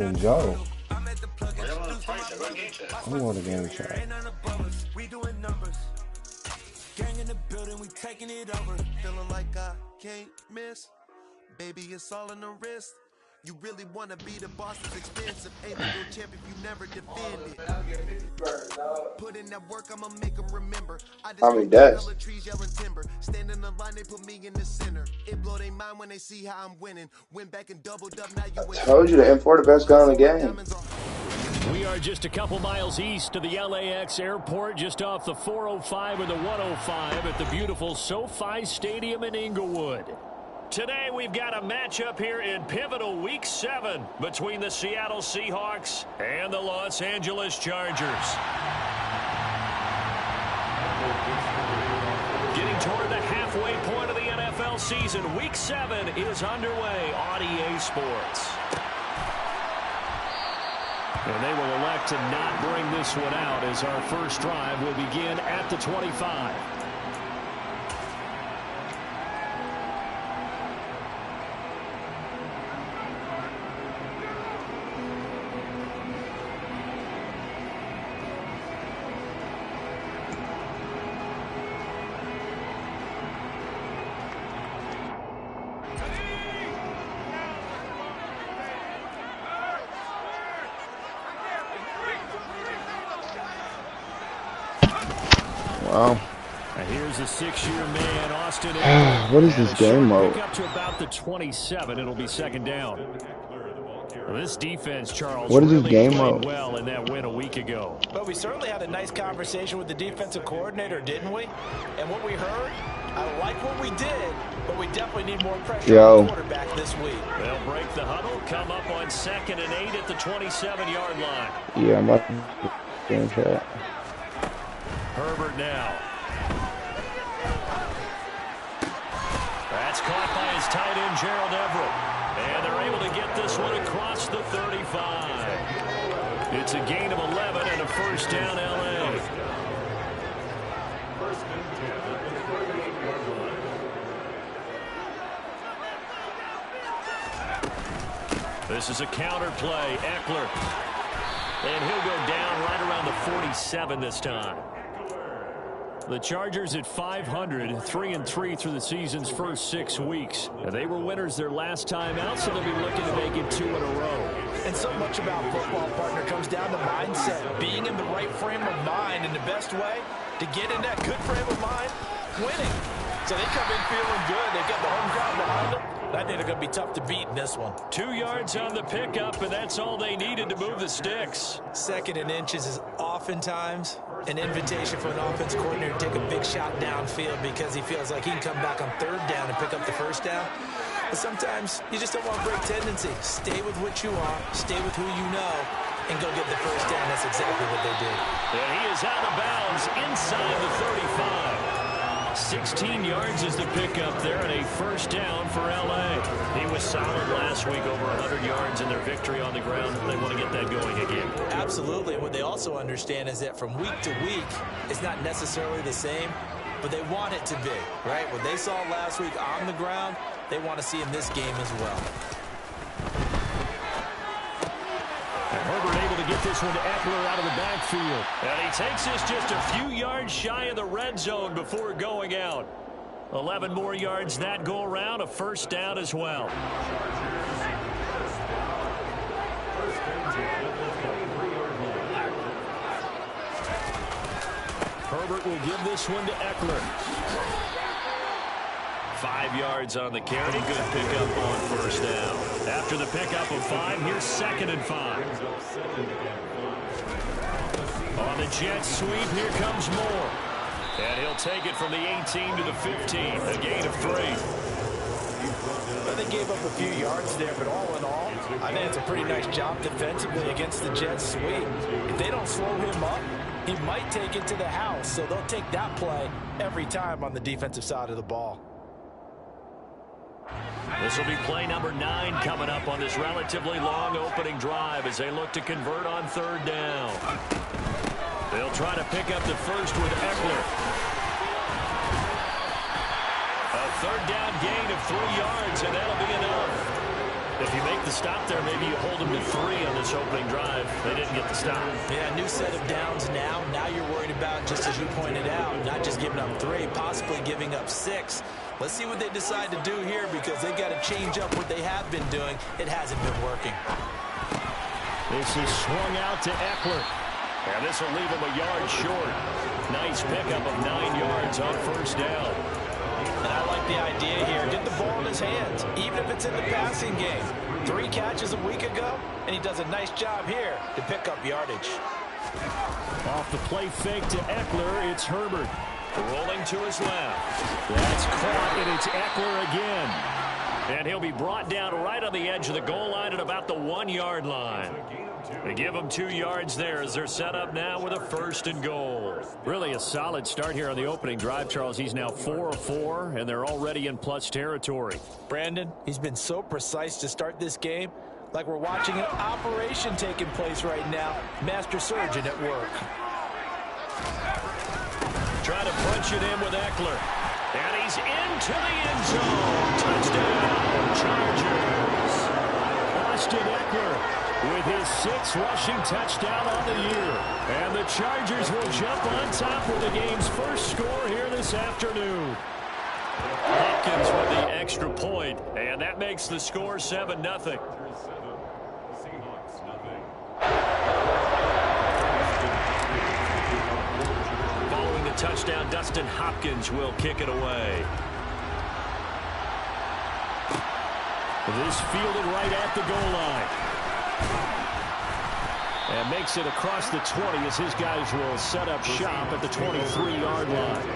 And Joe, I'm going to game chat. We doing numbers. Gang in the building, we taking it over. Feeling like I can't miss. Baby, it's all in the wrist. You really wanna be the boss, it's expensive. Ain't a real champ if you never defend it. Put in that work, I'ma make them remember. I just Tommy Dash. color trees, yelling timber. Stand in the line, they put me in the center. It blow their mind when they see how I'm winning. Went back and doubled up, now you I told you the M4 the best gun in the game. We are just a couple miles east of the LAX airport, just off the 405 and the 105 at the beautiful SoFi Stadium in Inglewood. Today we've got a matchup here in pivotal Week 7 between the Seattle Seahawks and the Los Angeles Chargers. Getting toward the halfway point of the NFL season, Week 7 is underway on EA Sports. And they will elect to not bring this one out as our first drive will begin at the 25. Wow. Here's a 6-year man, Austin. What is this game mode? Up to about the 27, it'll be second down. This defense, Charles, What is this really game played mode? well in that win a week ago. But we certainly had a nice conversation with the defensive coordinator, didn't we? And what we heard, I like what we did, but we definitely need more pressure on the quarterback this week. They'll break the huddle, come up on 2nd and 8 at the 27-yard line. Yeah, I'm about to game chat. Herbert now. That's caught by his tight end, Gerald Everett. And they're able to get this one across the 35. It's a gain of 11 and a first down, LA. This is a counter play. Eckler. And he'll go down right around the 47 this time. The Chargers at 500, 3-3 through the season's first 6 weeks. And they were winners their last time out, so they'll be looking to make it 2 in a row. And so much about football, partner, comes down to mindset. Being in the right frame of mind, and the best way to get in that good frame of mind, winning. So they come in feeling good. They've got the home crowd behind them. I think they're going to be tough to beat in this one. 2 yards on the pickup, and that's all they needed to move the sticks. 2nd and inches is oftentimes an invitation for an offense coordinator to take a big shot downfield because he feels like he can come back on 3rd down and pick up the 1st down. But sometimes you just don't want to break tendency. Stay with what you are, stay with who you know, and go get the 1st down. That's exactly what they did. And he is out of bounds inside the 35. 16 yards is the pickup there, and a first down for L.A. He was solid last week, over 100 yards in their victory on the ground. They want to get that going again. Absolutely. And what they also understand is that from week to week, it's not necessarily the same, but they want it to be, right? What they saw last week on the ground, they want to see in this game as well. And Herbert able to get this one to Eckler out of the backfield. And he takes this just a few yards shy of the red zone before going out. 11 more yards that go around, a first down as well. Herbert will give this one to Eckler. 5 yards on the carry. Good pickup on first down. After the pickup of 5, here's 2nd and 5. On the jet sweep, here comes Moore. And he'll take it from the 18 to the 15. A gain of 3. Well, they gave up a few yards there, but all in all, I think it's a pretty nice job defensively against the jet sweep. If they don't slow him up, he might take it to the house. So they'll take that play every time on the defensive side of the ball. This will be play number 9 coming up on this relatively long opening drive as they look to convert on 3rd down. They'll try to pick up the first with Eckler. A 3rd down gain of 3 yards, and that'll be enough. If you make the stop there, maybe you hold them to 3 on this opening drive. They didn't get the stop. Yeah, new set of downs now. Now you're worried about, just as you pointed out, not just giving up 3, possibly giving up 6. Let's see what they decide to do here, because they've got to change up what they have been doing. It hasn't been working. This is swung out to Eckler. And this will leave him a yard short. Nice pickup of 9 yards on first down. And I like the idea here. Get the ball in his hands, even if it's in the passing game. 3 catches a week ago, and he does a nice job here to pick up yardage. Off the play fake to Eckler, it's Herbert. Rolling to his left. That's caught, and it's Eckler again. And he'll be brought down right on the edge of the goal line at about the 1-yard line. They give him 2 yards there as they're set up now with a 1st and goal. Really a solid start here on the opening drive, Charles. He's now 4 of 4, and they're already in plus territory. Brandon, he's been so precise to start this game, like we're watching an operation taking place right now. Master surgeon at work. Trying to punch it in with Eckler. And he's into the end zone. Touchdown, Chargers. Austin Eckler with his 6th rushing touchdown on the year. And the Chargers will jump on top with the game's first score here this afternoon. Hopkins with the extra point, and that makes the score 7-0. Following the touchdown, Dustin Hopkins will kick it away. This fielded right at the goal line. And makes it across the 20 as his guys will set up shop at the 23-yard line.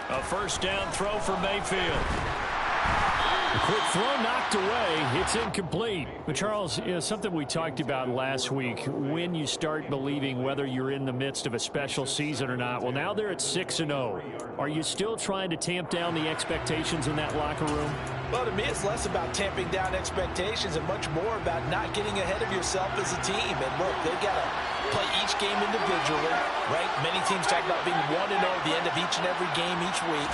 A first down throw for Mayfield. A quick throw knocked away. It's incomplete. But Charles, something we talked about last week, when you start believing whether you're in the midst of a special season or not. Well, now they're at 6-0. Are you still trying to tamp down the expectations in that locker room? Well, to me, it's less about tamping down expectations and much more about not getting ahead of yourself as a team. And look, they've got to play each game individually, right? Many teams talk about being 1-0 at the end of each and every game each week.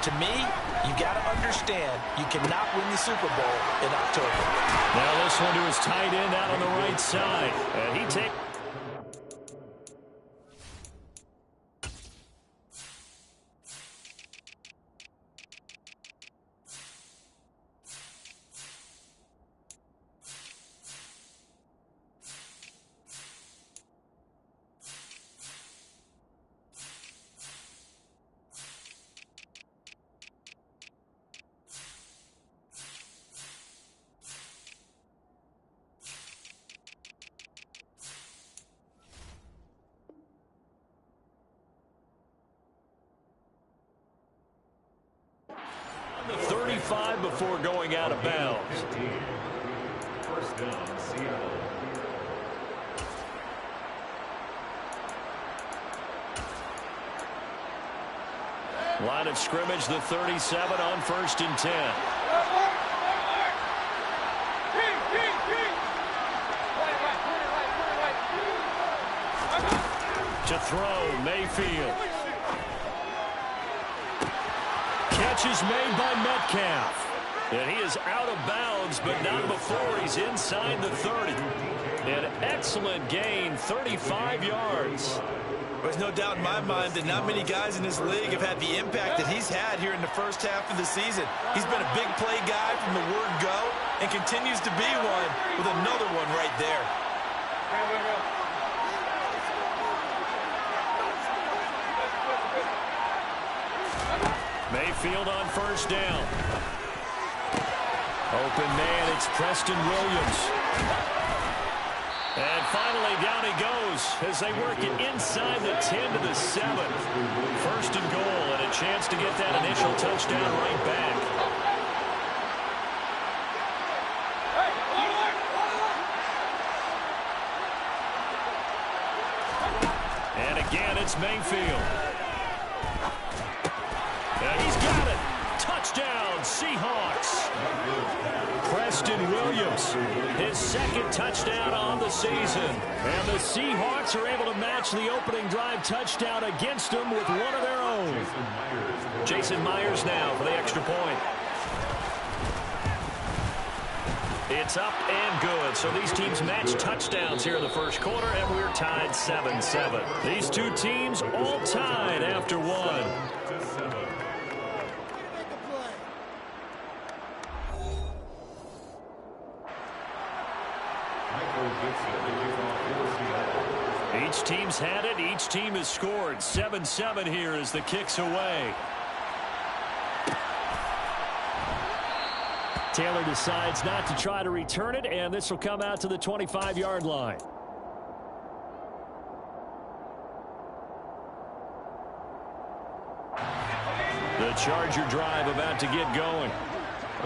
To me, you got to understand you cannot win the Super Bowl in October. Now this one to his tight end out on the right side. And he takes... the 35 before going out of bounds. First down, Seattle. Line of scrimmage, the 37 on 1st and 10. To throw, Mayfield. Catch is made by Metcalf. And he is out of bounds, but not before he's inside the 30. An excellent gain, 35 yards. There's no doubt in my mind that not many guys in this league have had the impact that he's had here in the first half of the season. He's been a big play guy from the word go and continues to be one with another one right there. Mayfield on first down. Open man, it's Preston Williams. And finally, down he goes as they work it inside the 10 to the 7. First and goal, and a chance to get that initial touchdown right back. And again, it's Mayfield. And he's got it. Touchdown, Seahawks. Preston Williams, his second touchdown on the season. And the Seahawks are able to match the opening drive touchdown against them with one of their own. Jason Myers now for the extra point. It's up and good. So these teams match touchdowns here in the first quarter, and we're tied 7-7. These two teams all tied after one. Each team's had it. Each team has scored. 7-7 here as the kick's away. Taylor decides not to try to return it, and this will come out to the 25-yard line. The Charger drive about to get going.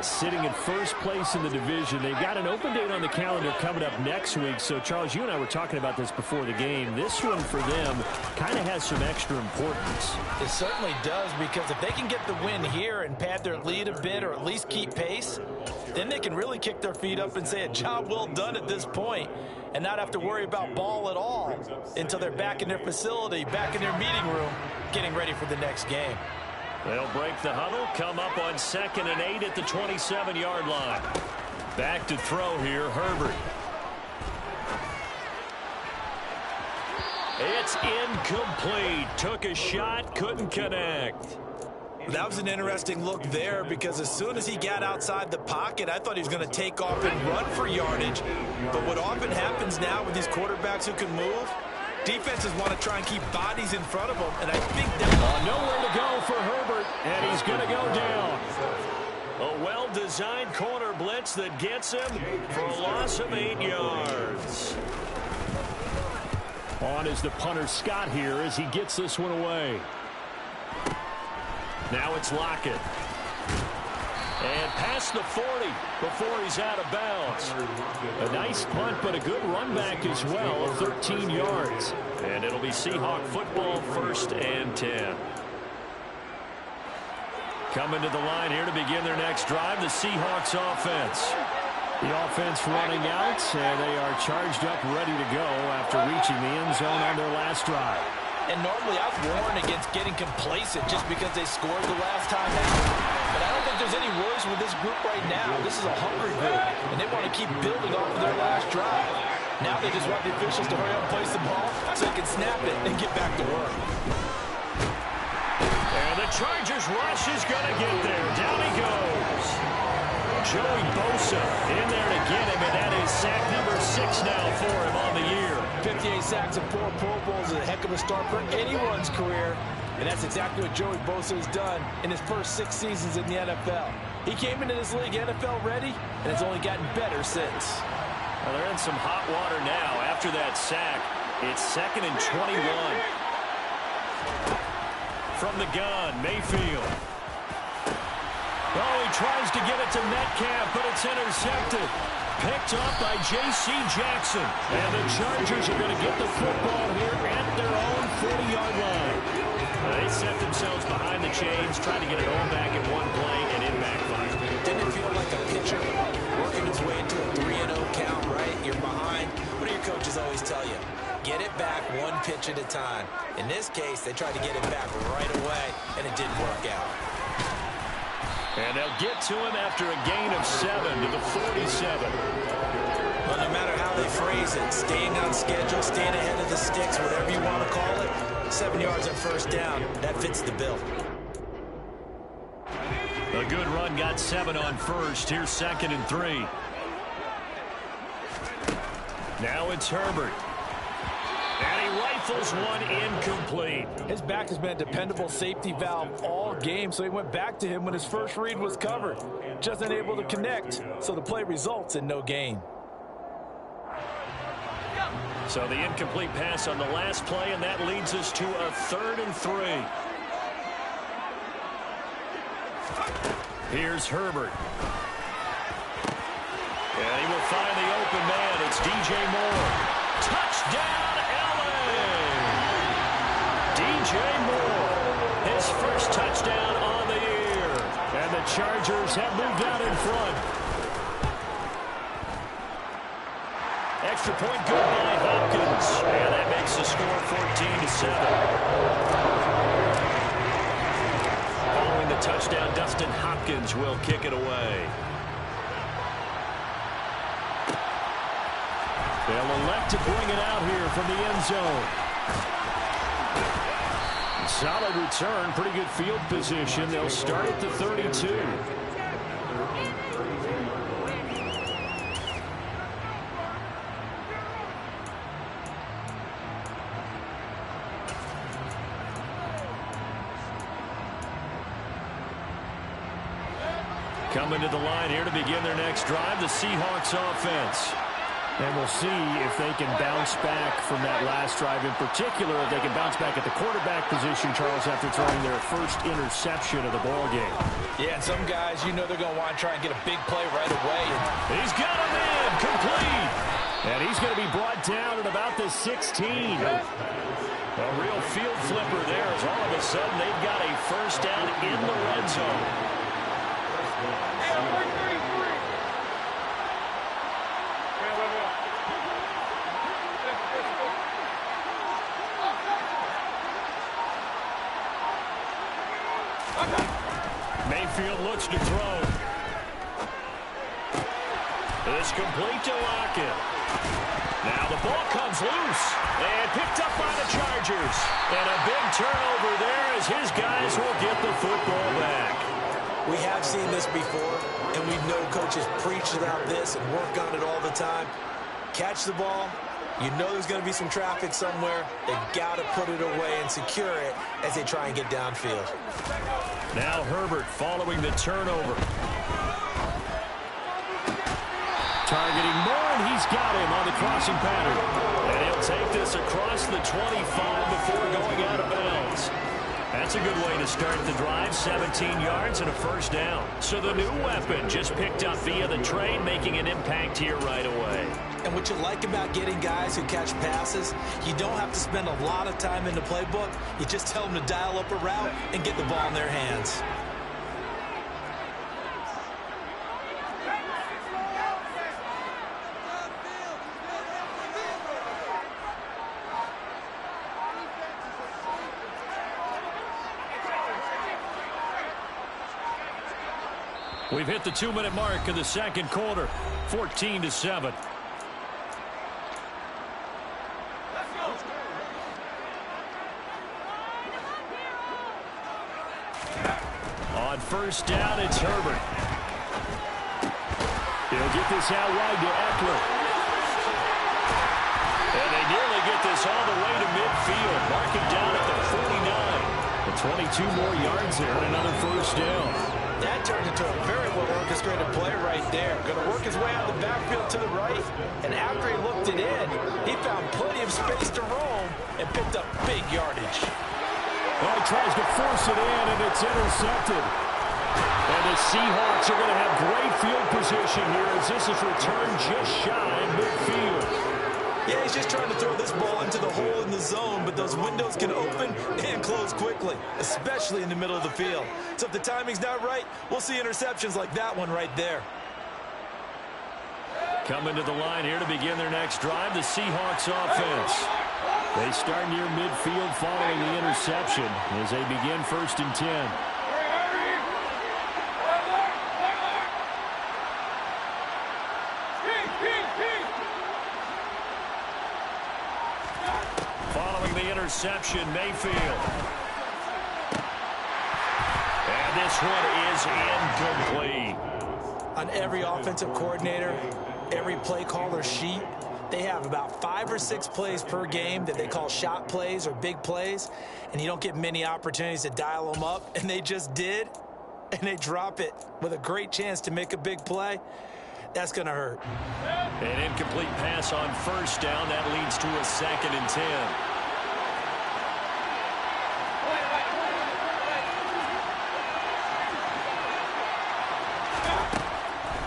Sitting in first place in the division. They've got an open date on the calendar coming up next week. So, Charles, you and I were talking about this before the game. This one for them kind of has some extra importance. It certainly does, because if they can get the win here and pad their lead a bit or at least keep pace, then they can really kick their feet up and say a job well done at this point and not have to worry about ball at all until they're back in their facility, back in their meeting room, getting ready for the next game. They'll break the huddle, come up on 2nd and 8 at the 27-yard line. Back to throw here, Herbert. It's incomplete. Took a shot, couldn't connect. That was an interesting look there, because as soon as he got outside the pocket, I thought he was going to take off and run for yardage. But what often happens now with these quarterbacks who can move, defenses want to try and keep bodies in front of them, and I think that nowhere to go for Herbert, and he's going to go down. A well-designed corner blitz that gets him for a loss of 8 yards. On is the punter Scott here as he gets this one away. Now it's Lockett. And past the 40 before he's out of bounds. A nice punt, but a good run back as well of 13 yards. And it'll be Seahawk football, 1st and 10. Coming to the line here to begin their next drive, the Seahawks offense. The offense running out, and they are charged up, ready to go after reaching the end zone on their last drive. And normally I warn against getting complacent just because they scored the last time out. But I don't think there's any worries with this group right now. This is a hungry group, and they want to keep building off of their last drive. Now they just want the officials to hurry up and place the ball so they can snap it and get back to work. And the Chargers rush is going to get there. Down he goes. Joey Bosa in there to get him, and that is sack number 6 now for him on the year. 58 sacks and 4 Pro Bowls is a heck of a start for anyone's career, and that's exactly what Joey Bosa has done in his first 6 seasons in the NFL. He came into this league NFL ready, and it's only gotten better since. Well, they're in some hot water now after that sack. It's 2nd and 21. From the gun, Mayfield. Oh, he tries to get it to Metcalf, but it's intercepted. Picked up by J.C. Jackson. And the Chargers are going to get the football here at their own 40-yard line. They set themselves behind the chains, trying to get it all back in one play and in backfire. Didn't it feel like a pitcher working his way into a 3-0 count, right? You're behind. What do your coaches always tell you? Get it back one pitch at a time. In this case, they tried to get it back right away, and it didn't work out. And they'll get to him after a gain of 7 to the 47. Well, no matter how they phrase it, staying on schedule, staying ahead of the sticks, whatever you want to call it, 7 yards on first down, that fits the bill. A good run got 7 on first. Here's 2nd and 3. Now it's Herbert. And he rifles one incomplete. His back has been a dependable safety valve all game, so he went back to him when his first read was covered. Just unable to connect, so the play results in no gain. So the incomplete pass on the last play, and that leads us to a 3rd and 3. Here's Herbert. And he will find the open man. It's DJ Moore. Touchdown, LA! DJ Moore, his first touchdown on the year. And the Chargers have moved out in front. Extra point good by Hopkins. And that makes the score 14-7. Following the touchdown, Dustin Hopkins will kick it away. They'll elect to bring it out here from the end zone. Solid return, pretty good field position. They'll start at the 32. Coming to the line here to begin their next drive, the Seahawks offense. And we'll see if they can bounce back from that last drive in particular, if they can bounce back at the quarterback position, Charles, after throwing their first interception of the ballgame. Yeah, and some guys, you know they're going to want to try and get a big play right away. He's got him in, complete. And he's going to be brought down at about the 16. A real field flipper there as all of a sudden they've got a first down in the red zone. Mayfield looks to throw. It's complete to Lockett. Now the ball comes loose and picked up by the Chargers. And a big turnover there as his guys will get the football back. We have seen this before, and we know coaches preach about this and work on it all the time. Catch the ball. You know there's going to be some traffic somewhere. They've got to put it away and secure it as they try and get downfield. Now Herbert following the turnover. Targeting Moore, and he's got him on the crossing pattern. And he'll take this across the 25 before going out of bounds. That's a good way to start the drive. 17 yards and a first down. So the new weapon just picked up via the train, making an impact here right away. And what you like about getting guys who catch passes, you don't have to spend a lot of time in the playbook. You just tell them to dial up a route and get the ball in their hands. We've hit the 2-minute mark of the second quarter, 14-7. On first down, it's Herbert. He'll get this out wide to Eckler. And they nearly get this all the way to midfield. Mark it down at the 49. And 22 more yards there and another first down. That turned into a very well-orchestrated play right there. Going to work his way out of the backfield to the right, and after he looked it in, he found plenty of space to roam and picked up big yardage. Well, he tries to force it in, and it's intercepted. And the Seahawks are going to have great field position here as this is returned just shy of midfield. Yeah, he's just trying to throw this ball into the hole in the zone, but those windows can open and close quickly, especially in the middle of the field. So if the timing's not right, we'll see interceptions like that one right there. Coming to the line here to begin their next drive, the Seahawks offense. They start near midfield following the interception as they begin 1st and 10. Interception, Mayfield. And this one is incomplete. On every offensive coordinator, every play caller sheet, they have about 5 or 6 plays per game that they call shot plays or big plays, and you don't get many opportunities to dial them up, and they just did, and they drop it with a great chance to make a big play. that's going to hurt. An incomplete pass on first down. That leads to a 2nd and 10.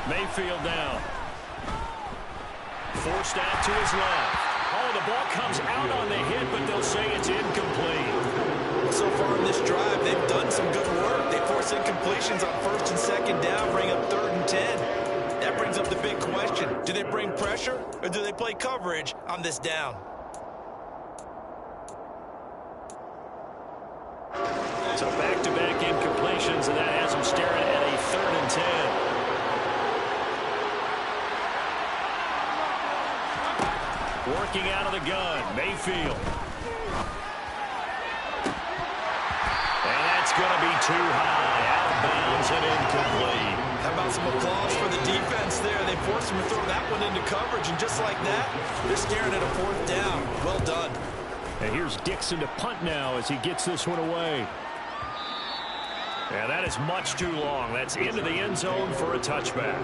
Mayfield down. Forced out to his left. Oh, the ball comes out on the hit, but they'll say it's incomplete. So far in this drive, they've done some good work. They force incompletions on 1st and 2nd down, bring up 3rd and 10. That brings up the big question. Do they bring pressure, or do they play coverage on this down? So back-to-back incompletions, and that has them staring at a 3rd and 10. Working out of the gun, Mayfield. And that's going to be too high. Out of bounds and incomplete. How about some applause for the defense there? They forced him to throw that one into coverage, and just like that, they're staring at a 4th down. Well done. And here's Dixon to punt now as he gets this one away. Yeah, that is much too long. That's into the end zone for a touchback.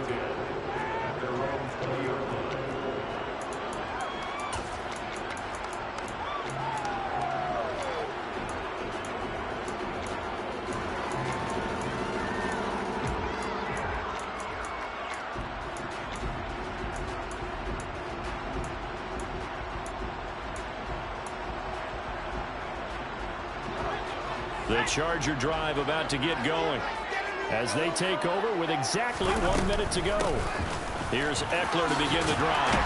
The Charger drive about to get going as they take over with exactly 1 minute to go. Here's Eckler to begin the drive.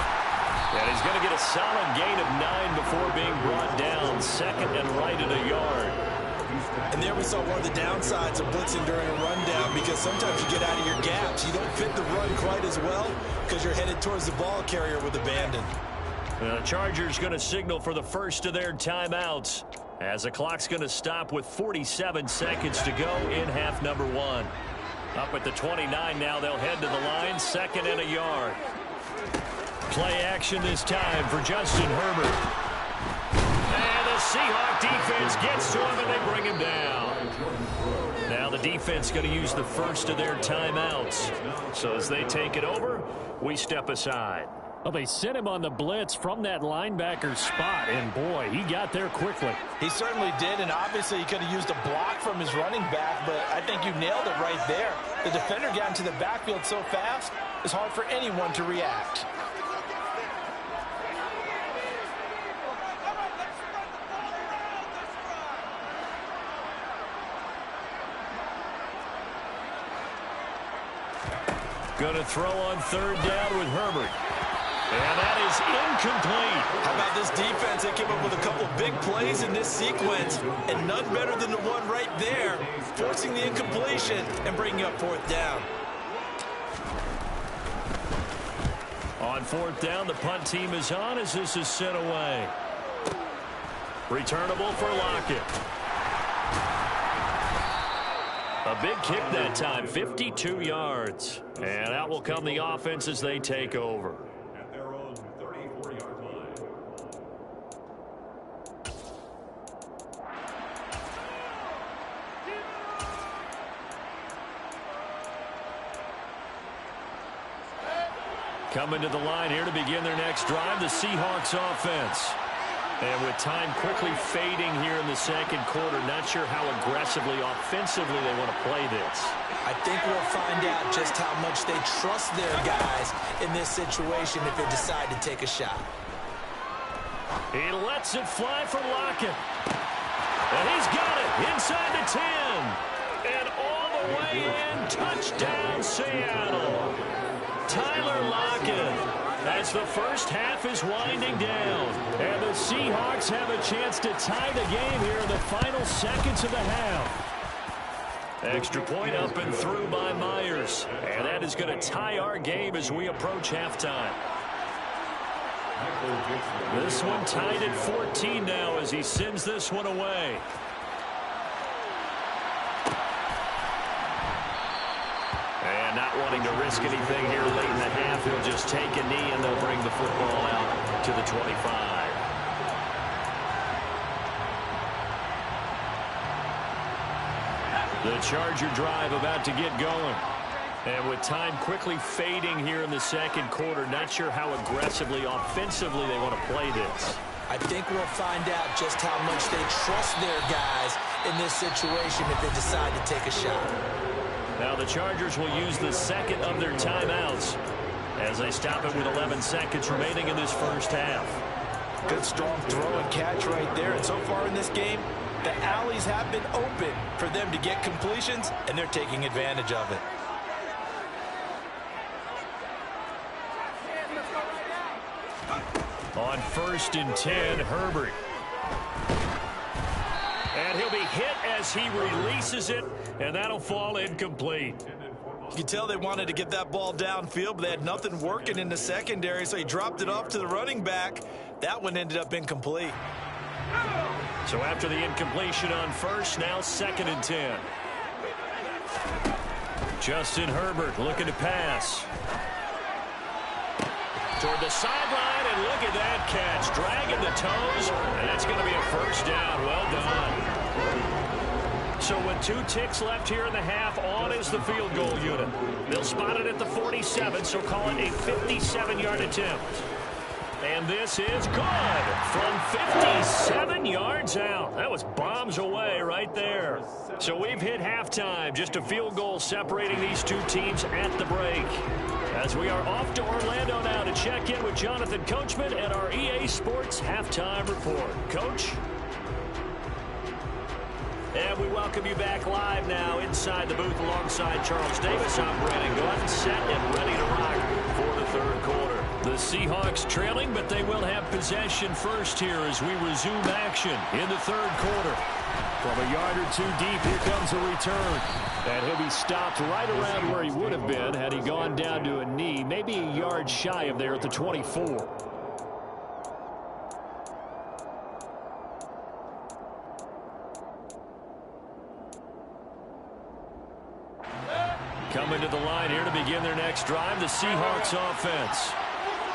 And he's going to get a solid gain of 9 before being brought down. 2nd and right at a yard. And there we saw one of the downsides of blitzing during a rundown, because sometimes you get out of your gaps. You don't fit the run quite as well because you're headed towards the ball carrier with abandon. The Chargers going to signal for the first of their timeouts, as the clock's going to stop with 47 seconds to go in half number 1. Up at the 29 now, they'll head to the line, 2nd and a yard. Play action this time for Justin Herbert. And the Seahawk defense gets to him, and they bring him down. Now the defense going to use the first of their timeouts. So as they take it over, we step aside. Well, they sent him on the blitz from that linebacker spot, and boy, he got there quickly. He certainly did, and obviously he could have used a block from his running back, but I think you nailed it right there. The defender got into the backfield so fast, it's hard for anyone to react. Going to throw on 3rd down with Herbert. And that is incomplete. How about this defense? They came up with a couple big plays in this sequence, and none better than the one right there, forcing the incompletion and bringing up 4th down. On 4th down, the punt team is on as this is sent away. Returnable for Lockett. A big kick that time, 52 yards. And out will come the offense as they take over. At their own 34-yard line. Coming to the line here to begin their next drive, the Seahawks offense. And with time quickly fading here in the 2nd quarter, not sure how aggressively, offensively they want to play this. I think we'll find out just how much they trust their guys in this situation if they decide to take a shot. He lets it fly for Lockett. And he's got it inside the 10. And all the way in, touchdown Seattle. Tyler Lockett. As the first half is winding down. And the Seahawks have a chance to tie the game here in the final seconds of the half. Extra point up and through by Myers. And that is going to tie our game as we approach halftime. This one tied at 14 now as he sends this one away. And not wanting to risk anything here late in the half, he'll just take a knee and they'll bring the football out to the 25. The Charger drive about to get going. And with time quickly fading here in the second quarter, not sure how aggressively, offensively they want to play this. I think we'll find out just how much they trust their guys in this situation if they decide to take a shot. Now the Chargers will use the second of their timeouts as they stop it with 11 seconds remaining in this first half. Good strong throw and catch right there. And so far in this game, the alleys have been open for them to get completions, and they're taking advantage of it. On 1st and 10, Herbert. And he'll be hit as he releases it, and that'll fall incomplete. You can tell they wanted to get that ball downfield, but they had nothing working in the secondary, so he dropped it off to the running back. That one ended up incomplete. So after the incompletion on 1st, now 2nd and 10. Justin Herbert looking to pass. Toward the sideline, and look at that catch. Dragging the toes, and that's going to be a first down. Well done. So with 2 ticks left here in the half, on is the field goal unit. They'll spot it at the 47, so call it a 57-yard attempt. And this is good from 57 yards out. That was bombs away right there. So we've hit halftime. Just a field goal separating these two teams at the break. As we are off to Orlando now to check in with Jonathan Coachman at our EA Sports Halftime Report. Coach? And we welcome you back live now inside the booth alongside Charles Davis. I'm Brandon Gordon, set and ready to rock for the third quarter. The Seahawks trailing, but they will have possession first here as we resume action in the third quarter. From a yard or two deep, here comes a return. And he'll be stopped right around where he would have been had he gone down to a knee, maybe a yard shy of there at the 24. Coming to the line here to begin their next drive, the Seahawks offense.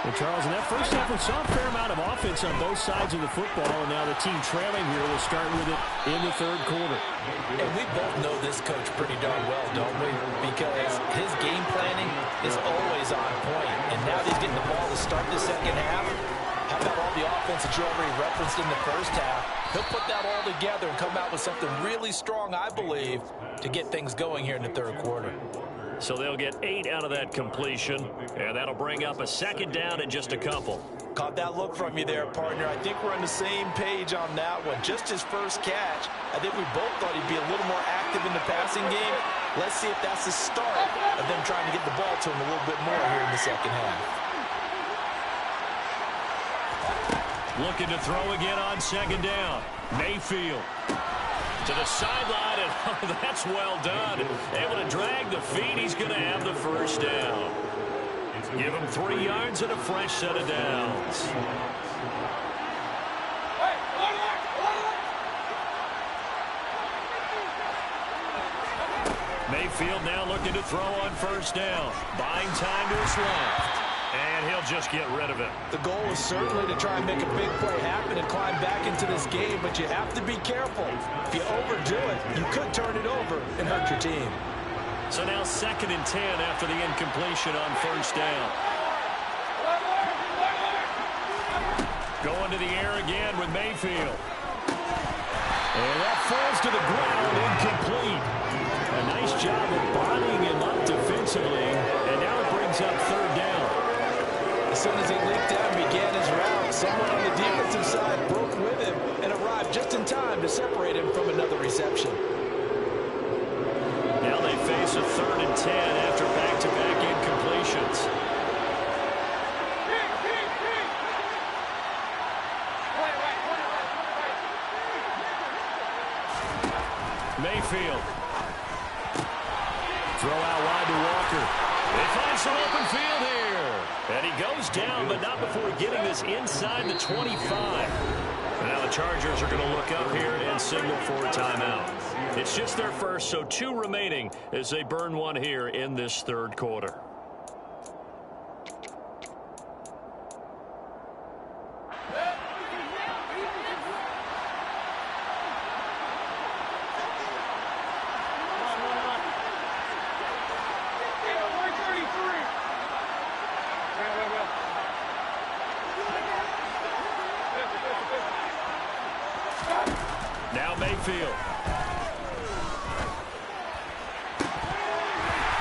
Well, Charles, in that first half, we saw a fair amount of offense on both sides of the football, and now the team trailing here will start with it in the third quarter. And we both know this coach pretty darn well, don't we? Because his game planning is always on point, and now he's getting the ball to start the second half. How about all the offense that you already referenced in the first half? He'll put that all together and come out with something really strong, I believe, to get things going here in the third quarter. So they'll get 8 out of that completion, and that'll bring up a second down in just a couple. Caught that look from you there, partner. I think we're on the same page on that one. Just his first catch, I think we both thought he'd be a little more active in the passing game. Let's see if that's the start of them trying to get the ball to him a little bit more here in the second half. Looking to throw again on second down. Mayfield to the sideline, and oh, that's well done. Able to drag the feet. He's going to have the first down. Give him 3 yards and a fresh set of downs. Mayfield now looking to throw on first down. Buying time to his left. And he'll just get rid of it. The goal is certainly to try and make a big play happen and climb back into this game, but you have to be careful. If you overdo it, you could turn it over and hurt your team. So now 2nd and 10 after the incompletion on first down. Going to the air again with Mayfield. And that falls to the ground, incomplete. A nice job of bodying him up defensively, and now it brings up third down. As soon as he leaped out and began his route, someone on the defensive side broke with him and arrived just in time to separate him from another reception. Now they face a 3rd and 10 after back-to-back incompletions. Mayfield. Throw out wide to Walker. They find some open field here. And he goes down, but not before getting this inside the 25. And now the Chargers are going to look up here and signal for a timeout. It's just their first, so 2 remaining as they burn one here in this third quarter. Now Mayfield.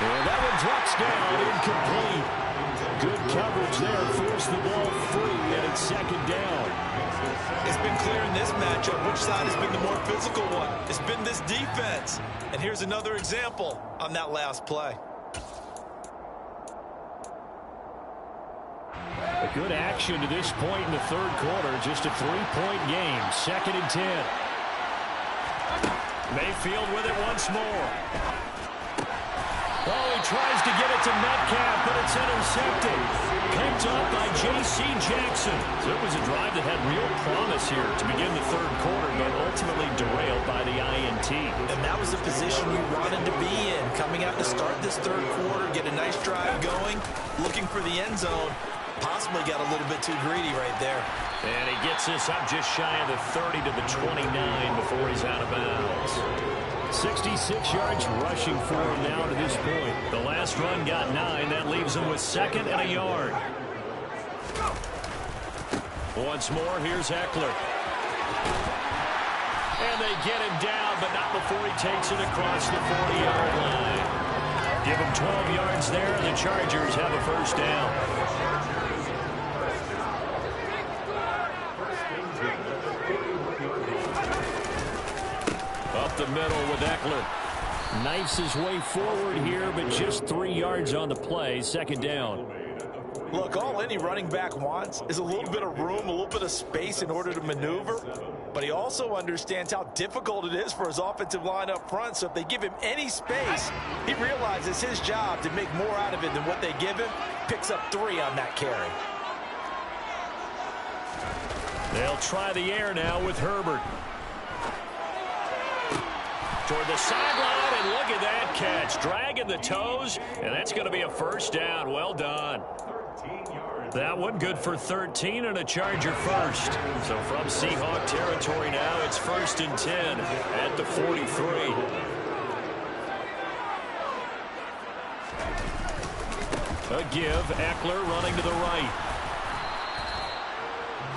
And that one drops down, incomplete. Good coverage there, forced the ball free, and it's second down. It's been clear in this matchup which side has been the more physical one. It's been this defense. And here's another example on that last play. A good action to this point in the third quarter. Just a 3-point game. 2nd and 10. Mayfield with it once more. Oh, he tries to get it to Metcalf, but it's intercepted. Picked up by J.C. Jackson. So it was a drive that had real promise here to begin the third quarter, but ultimately derailed by the INT. And that was the position you wanted to be in. Coming out to start this third quarter, get a nice drive going, looking for the end zone. Possibly got a little bit too greedy right there. And he gets this up just shy of the 30 to the 29 before he's out of bounds. 66 yards rushing for him now to this point. The last run got 9. That leaves him with 2nd and a yard. Once more, here's Eckler. And they get him down, but not before he takes it across the 40-yard line. Give him 12 yards there, and the Chargers have a first down. Up the middle with Eckler. Knifes his way forward here, but just 3 yards on the play. 2nd down. Look, all any running back wants is a little bit of room, a little bit of space in order to maneuver. But he also understands how difficult it is for his offensive line up front. So if they give him any space, he realizes his job to make more out of it than what they give him. Picks up 3 on that carry. They'll try the air now with Herbert. Toward the sideline, and look at that catch. Dragging the toes, and that's going to be a first down. Well done. That one good for 13 and a Charger first. So from Seahawk territory now, it's 1st and 10 at the 43. A give, Eckler running to the right.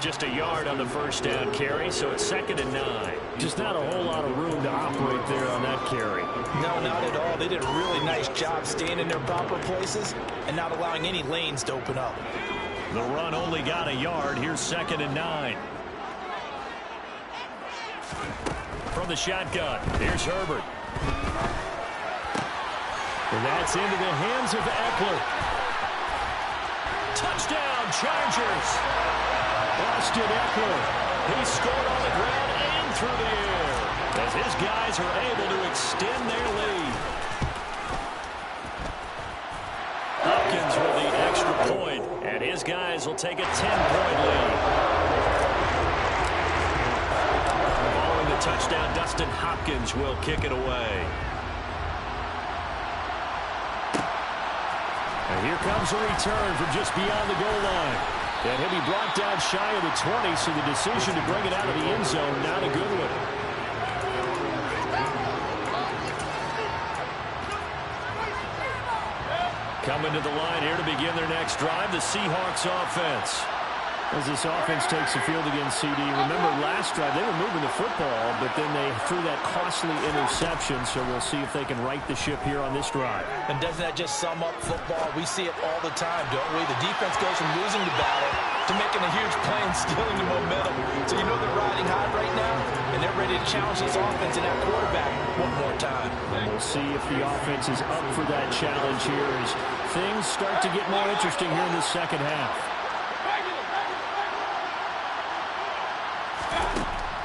Just a yard on the first down carry, so it's 2nd and 9. Just not a whole lot of room to operate there on that carry. No, not at all. They did a really nice job staying in their proper places and not allowing any lanes to open up. The run only got a yard. Here's 2nd and 9. From the shotgun, here's Herbert. And that's into the hands of Eckler. Touchdown, Chargers. Austin Eckler. He scored on the ground and through the air as his guys are able to extend their lead. Hopkins with the extra point, and his guys will take a 10-point lead. Following the touchdown, Dustin Hopkins will kick it away. And here comes a return from just beyond the goal line. And he'll be brought down shy of the 20, so the decision to bring it out of the end zone, not a good one. Coming to the line here to begin their next drive, the Seahawks offense. As this offense takes the field against CD, remember last drive they were moving the football, but then they threw that costly interception, so we'll see if they can right the ship here on this drive. And doesn't that just sum up football? We see it all the time, don't we? The defense goes from losing the battle to making a huge play and stealing the momentum. So you know they're riding high right now, and they're ready to challenge this offense and that quarterback one more time. And we'll see if the offense is up for that challenge here as things start to get more interesting here in the second half.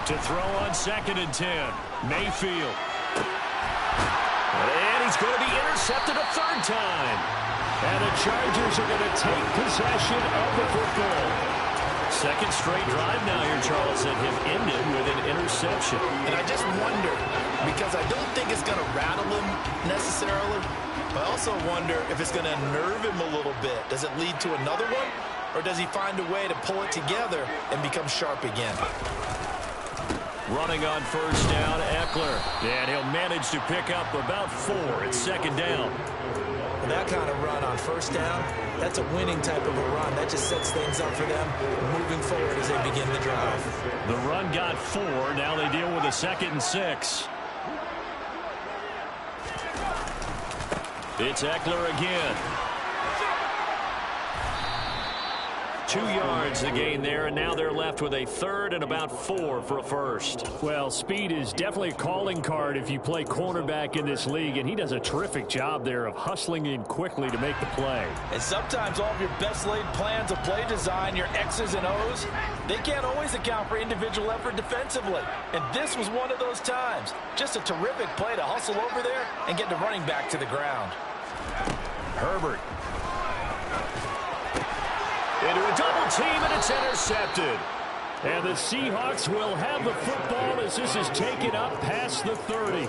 To throw on 2nd and 10, Mayfield. And he's going to be intercepted a 3rd time. And the Chargers are going to take possession of the football. 2nd straight drive now here, Charles, that have ended with an interception. And I just wonder, because I don't think it's going to rattle him necessarily, but I also wonder if it's going to nerve him a little bit. Does it lead to another one? Or does he find a way to pull it together and become sharp again? Running on first down, Eckler. And he'll manage to pick up about 4. It's second down. That kind of run on first down, that's a winning type of a run. That just sets things up for them moving forward as they begin the drive. The run got 4. Now they deal with a 2nd and 6. It's Eckler again. 2 yards the gain there, and now they're left with a 3rd and about 4 for a first. Well, speed is definitely a calling card if you play cornerback in this league, and he does a terrific job there of hustling in quickly to make the play. And sometimes all of your best laid plans of play design, your X's and O's, they can't always account for individual effort defensively. And this was one of those times. Just a terrific play to hustle over there and get the running back to the ground. Herbert. Into a double team, and it's intercepted. And the Seahawks will have the football as this is taken up past the 30.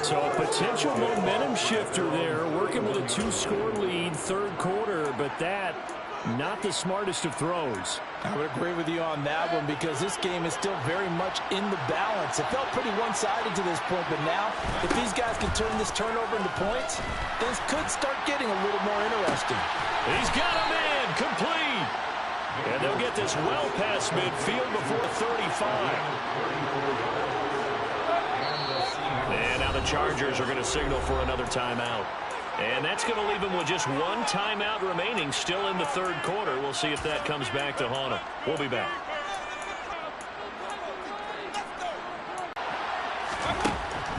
So a potential momentum shifter there, working with a 2-score lead, 3rd quarter, but that, not the smartest of throws. I would agree with you on that one because this game is still very much in the balance. It felt pretty one-sided to this point, but now if these guys can turn this turnover into points, things could start getting a little more interesting. He's got a man complete. And they'll get this well past midfield before 35. And now the Chargers are going to signal for another timeout. And that's going to leave them with just 1 timeout remaining still in the 3rd quarter. We'll see if that comes back to haunt them. We'll be back.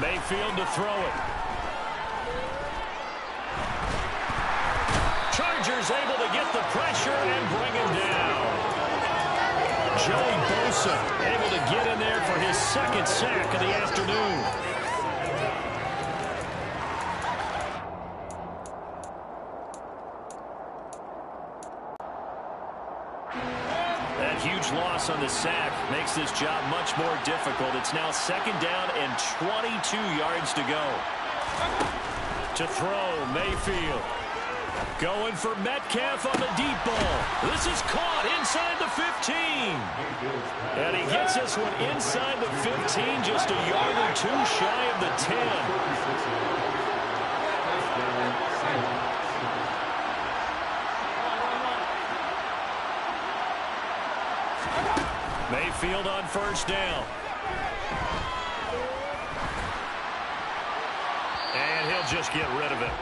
Mayfield to throw it. Chargers able to get the pressure and bring him down. Joey Bosa able to get in there for his 2nd sack of the afternoon. That huge loss on the sack makes this job much more difficult. It's now 2nd down and 22 yards to go. To throw, Mayfield. Going for Metcalf on the deep ball. This is caught inside the 15. And he gets this one inside the 15, just a yard or 2 shy of the 10. Mayfield on first down. And he'll just get rid of it.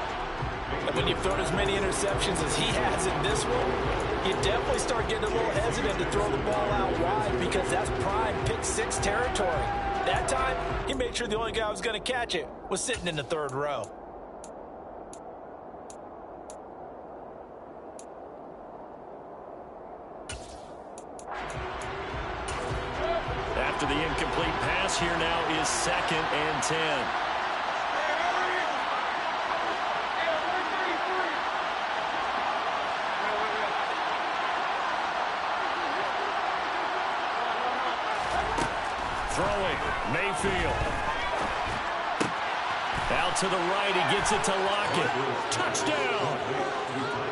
When you've thrown as many interceptions as he has in this one, you definitely start getting a little hesitant to throw the ball out wide because that's prime pick 6 territory. That time, he made sure the only guy who was going to catch it was sitting in the 3rd row. After the incomplete pass, here now is 2nd and 10. Throwing, Mayfield. Out to the right, he gets it to Lockett. Touchdown!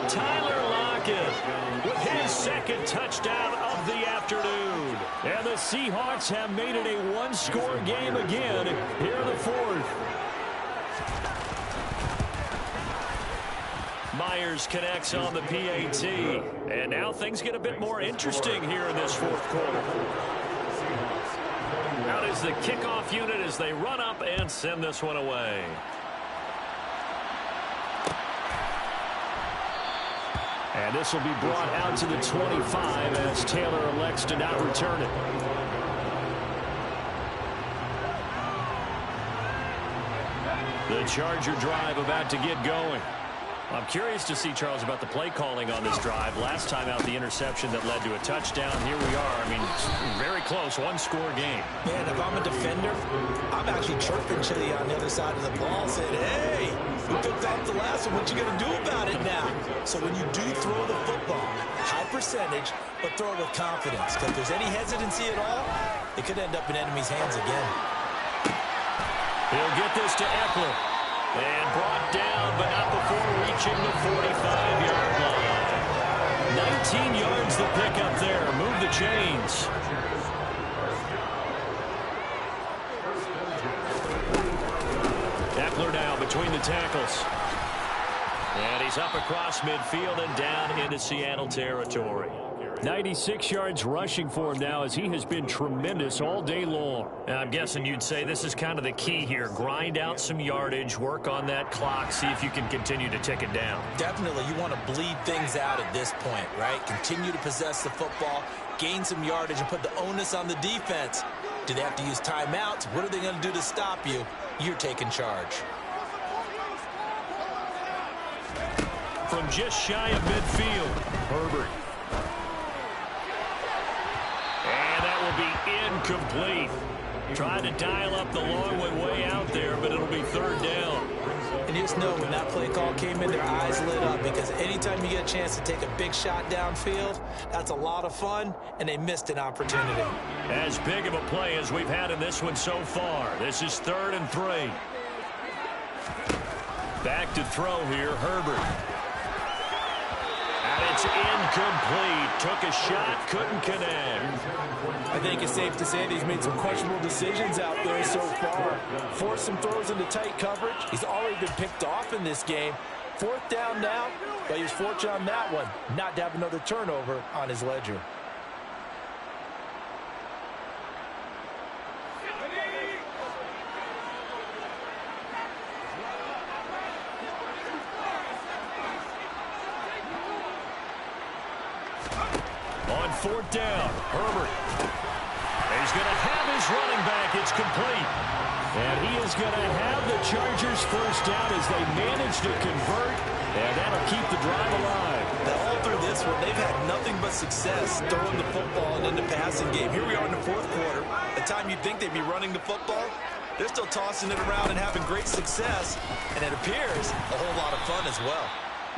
Tyler Lockett with his 2nd touchdown of the afternoon. And the Seahawks have made it a 1-score game again here in the 4th. Myers connects on the PAT. And now things get a bit more interesting here in this 4th quarter. Out is the kickoff unit as they run up and send this one away. And this will be brought out to the 25 as Taylor elects to not return it. The Charger drive about to get going. I'm curious to see, Charles, about the play calling on this drive. Last time out, the interception that led to a touchdown. Here we are. I mean, very close, 1-score game. Man, if I'm a defender, I'm actually chirping Chili on the other side of the ball, saying, hey, we picked off the last one. What you going to do about it now? So when you do throw the football, high percentage, but throw it with confidence. Because if there's any hesitancy at all, it could end up in enemy's hands again. He'll get this to Eckler. And brought down, but not before reaching the 45-yard line. 19 yards the pickup there. Move the chains. between the tackles. And he's up across midfield and down into Seattle territory. 96 yards rushing for him now as he has been tremendous all day long. And I'm guessing you'd say this is kind of the key here. Grind out some yardage, work on that clock, see if you can continue to tick it down. Definitely, you want to bleed things out at this point, right? Continue to possess the football, gain some yardage, and put the onus on the defense. Do they have to use timeouts? What are they going to do to stop you? You're taking charge. From just shy of midfield, Herbert. And that will be incomplete. Tried to dial up the long way out there, but it'll be third down. And you just know when that play call came in, their eyes lit up, because anytime you get a chance to take a big shot downfield, that's a lot of fun, and they missed an opportunity. As big of a play as we've had in this one so far. This is 3rd and 3. Back to throw here, Herbert. And it's incomplete. Took a shot, couldn't connect. I think it's safe to say that he's made some questionable decisions out there so far. Forced some throws into tight coverage. He's already been picked off in this game. 4th down now, but he was fortunate on that one not to have another turnover on his ledger. On 4th down, Herbert. He's going to have his running back. It's complete. And he is going to have the Chargers first down as they manage to convert. And that'll keep the drive alive. Now, all through this one, they've had nothing but success throwing the football and in the passing game. Here we are in the 4th quarter. The time you'd think they'd be running the football, they're still tossing it around and having great success. And it appears a whole lot of fun as well.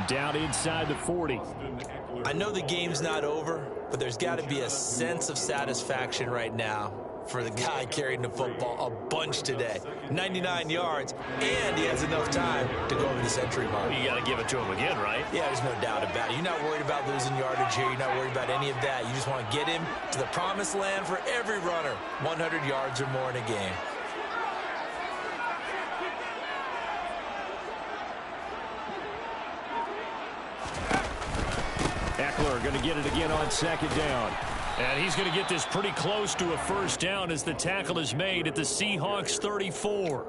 Down inside the 40. I know the game's not over, but there's got to be a sense of satisfaction right now for the guy carrying the football a bunch today. 99 yards, and he has enough time to go over the century mark. You got to give it to him again, right? Yeah, there's no doubt about it. You're not worried about losing yardage here. You're not worried about any of that. You just want to get him to the promised land for every runner. 100 yards or more in a game. Eckler going to get it again on 2nd down. And he's going to get this pretty close to a first down as the tackle is made at the Seahawks 34.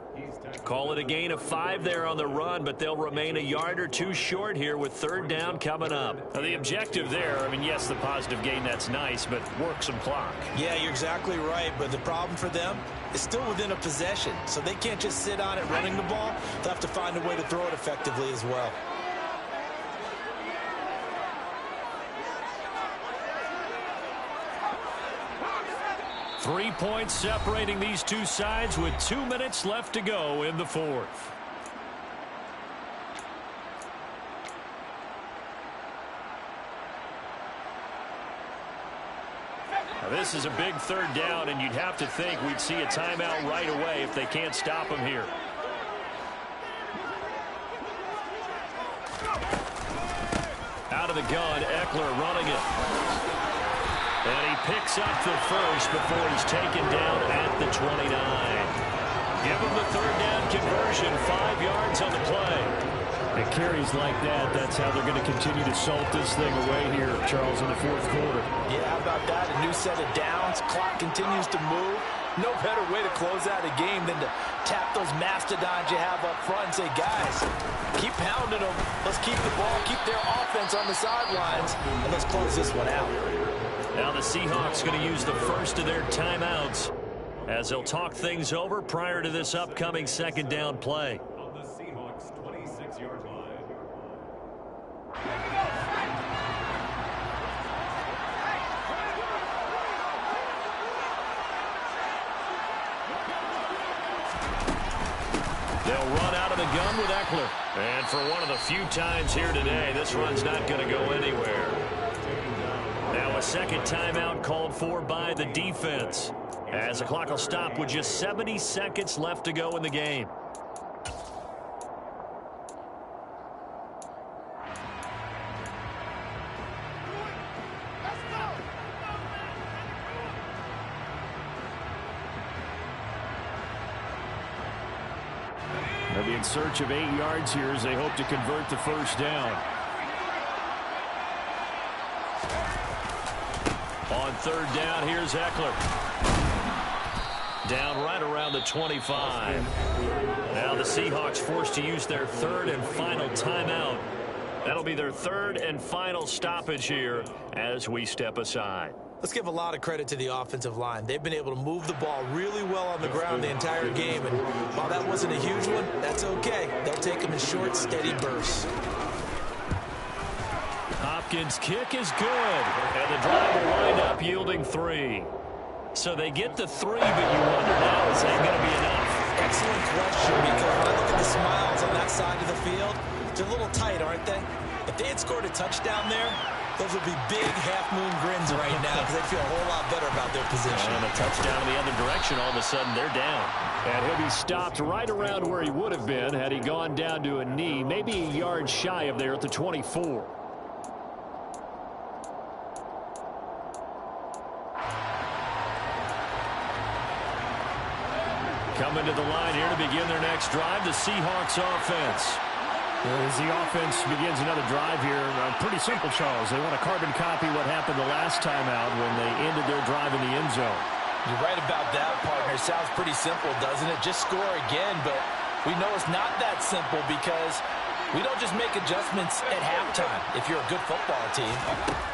Call it a gain of 5 there on the run, but they'll remain a yard or 2 short here with 3rd down coming up. Now, the objective there, I mean, yes, the positive gain, that's nice, but work some clock. Yeah, you're exactly right, but the problem for them is still within a possession, so they can't just sit on it running the ball. They'll have to find a way to throw it effectively as well. Three points separating these two sides with 2 minutes left to go in the 4th. Now this is a big 3rd down, and you'd have to think we'd see a timeout right away if they can't stop him here. Out of the gun, Eckler running it. And he picks up the first before he's taken down at the 29. Give him the 3rd down conversion, 5 yards on the play. And carries like that, that's how they're going to continue to salt this thing away here, Charles, in the 4th quarter. Yeah, how about that? A new set of downs. Clock continues to move. No better way to close out a game than to tap those mastodons you have up front and say, guys, keep pounding them. Let's keep the ball, keep their offense on the sidelines, and let's close this one out. Now the Seahawks going to use the first of their timeouts as they'll talk things over prior to this upcoming 2nd down play. On the Seahawks 26-yard line. They'll run out of the gun with Eckler. And for one of the few times here today, this run's not going to go anywhere. Now a 2nd timeout called for by the defense, as the clock will stop with just 70 seconds left to go in the game. They'll be in search of 8 yards here as they hope to convert the first down. On third down, here's Eckler. Down right around the 25. Now the Seahawks forced to use their third and final timeout. That'll be their third and final stoppage here as we step aside. Let's give a lot of credit to the offensive line. They've been able to move the ball really well on the ground the entire game. And while that wasn't a huge one, that's okay. They'll take them in short, steady bursts. Hopkins' kick is good. And the drive will wind up yielding 3. So they get the 3, but you wonder now, is that going to be enough? Excellent question, because when I look at the smiles on that side of the field, they're a little tight, aren't they? If they had scored a touchdown there, those would be big half-moon grins right now because they'd feel a whole lot better about their position. And a touchdown in the other direction, all of a sudden they're down. And he'll be stopped right around where he would have been had he gone down to a knee, maybe a yard shy of there at the 24. Coming to the line here to begin their next drive, the Seahawks offense. As the offense begins another drive here, pretty simple, Charles. They want to carbon copy what happened the last time out when they ended their drive in the end zone. You're right about that, partner. Sounds pretty simple, doesn't it? Just score again, but we know it's not that simple because we don't just make adjustments at halftime. If you're a good football team,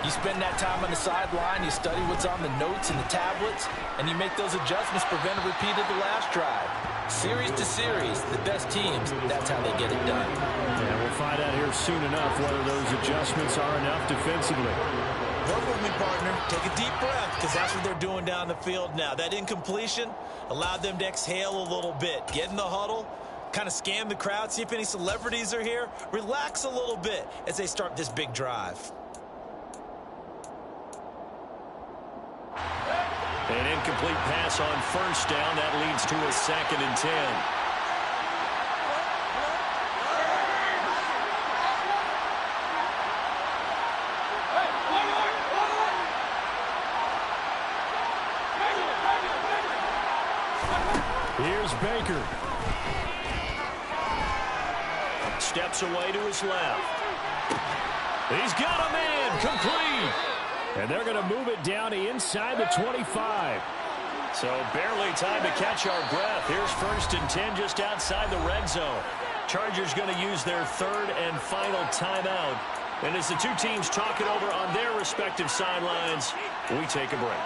you spend that time on the sideline, you study what's on the notes and the tablets, and you make those adjustments, prevent a repeat of the last drive. Series to series, the best teams, that's how they get it done. And we'll find out here soon enough whether those adjustments are enough defensively. Work with me, partner. Take a deep breath, because that's what they're doing down the field now. That incompletion allowed them to exhale a little bit. Get in the huddle, kind of scan the crowd, see if any celebrities are here. Relax a little bit as they start this big drive. An incomplete pass on first down. That leads to a 2nd and 10. Here's Baker. Steps away to his left. He's got a man. Complete. And they're going to move it down inside the 25. So barely time to catch our breath. Here's 1st and 10 just outside the red zone. Chargers going to use their third and final timeout. And as the two teams talk it over on their respective sidelines, we take a break.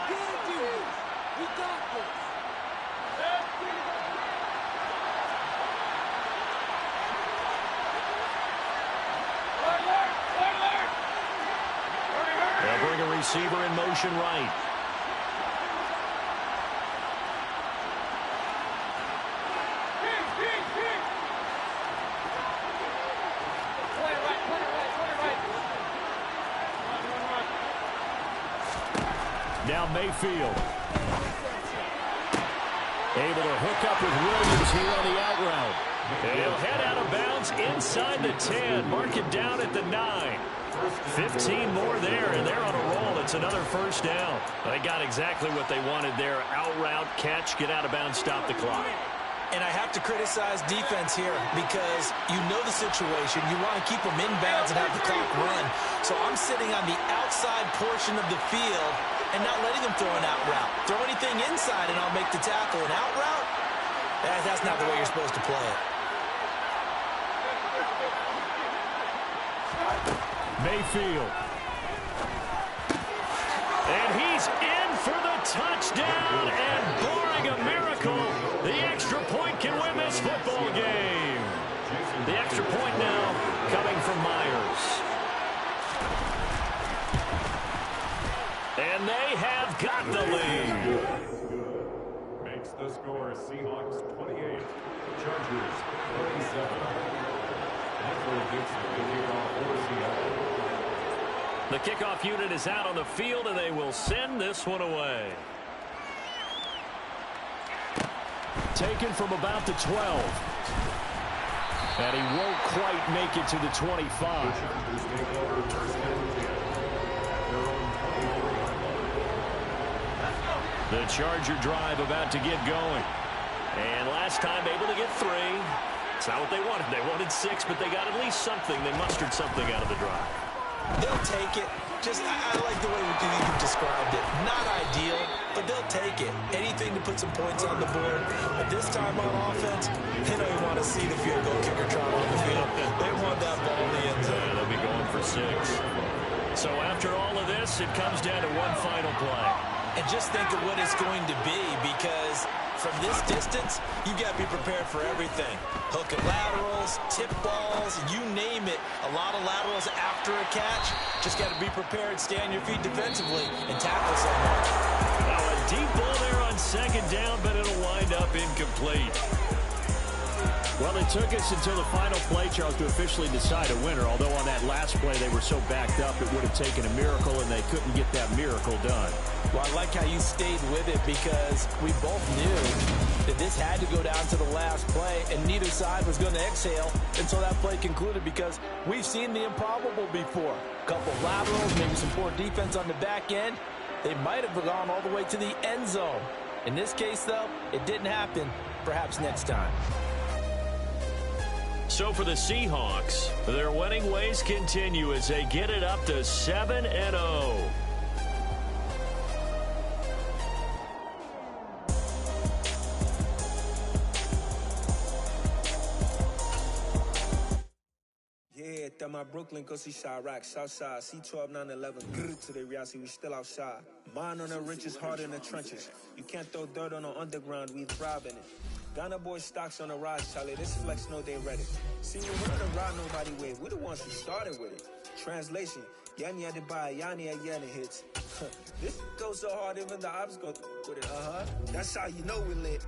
They'll bring a receiver in motion right. Now Mayfield. Able to hook up with Williams here on the out route. And he'll head out of bounds inside the 10. Mark it down at the 9. 15 more there, and they're on a roll. It's another first down. They got exactly what they wanted there. Out route, catch, get out of bounds, stop the clock. And I have to criticize defense here because you know the situation. You want to keep them in bounds and have the clock run. So I'm sitting on the outside portion of the field and not letting them throw an out route. Throw anything inside and I'll make the tackle. An out route? That's not the way you're supposed to play it. Mayfield. And he's in for the touchdown. And barring a miracle, the extra point can win this football game. The extra point now coming from Myers. And they have got the lead. Makes the score Seahawks 28, Chargers 37. Michael Gibson will kick off for Seattle. The kickoff unit is out on the field, and they will send this one away. Taken from about the 12. And he won't quite make it to the 25. The Charger drive about to get going. And last time able to get 3. It's not what they wanted. They wanted 6, but they got at least something. They mustered something out of the drive. They'll take it. I like the way you described it. Not ideal, but they'll take it. Anything to put some points on the board. But this time on offense, they don't even want to see the field goal kicker trot on the field. They want that ball in the end zone. Yeah, they'll be going for 6. So after all of this, it comes down to one final play. And just think of what it's going to be, because from this distance, you got to be prepared for everything. Hook and laterals, tip balls, you name it. A lot of laterals after a catch. Just got to be prepared, stay on your feet defensively, and tackle someone. Now a deep ball there on 2nd down, but it'll wind up incomplete. Well, it took us until the final play, Charles, to officially decide a winner. Although on that last play they were so backed up, it would have taken a miracle, and they couldn't get that miracle done. Well, I like how you stayed with it, because we both knew that this had to go down to the last play, and neither side was going to exhale until that play concluded, because we've seen the improbable before. A couple of laterals, maybe some poor defense on the back end. They might have gone all the way to the end zone. In this case, though, it didn't happen. Perhaps next time. So for the Seahawks, their winning ways continue as they get it up to 7-0. Yeah, that my Brooklyn, go see Chirac, Southside, C12, 911, grrr, to the reality, we still outside. Mine on the riches, hard in the trenches. You can't throw dirt on the underground, we thrive in it. Ghana boy stocks on the rise, Charlie, this flex, no, they ready. See, we don't ride nobody with, we're the ones who started with it. Translation, Yanni had to buy, Yanni at Yanni hits. This goes so hard, even the ops go with it, That's how you know we lit.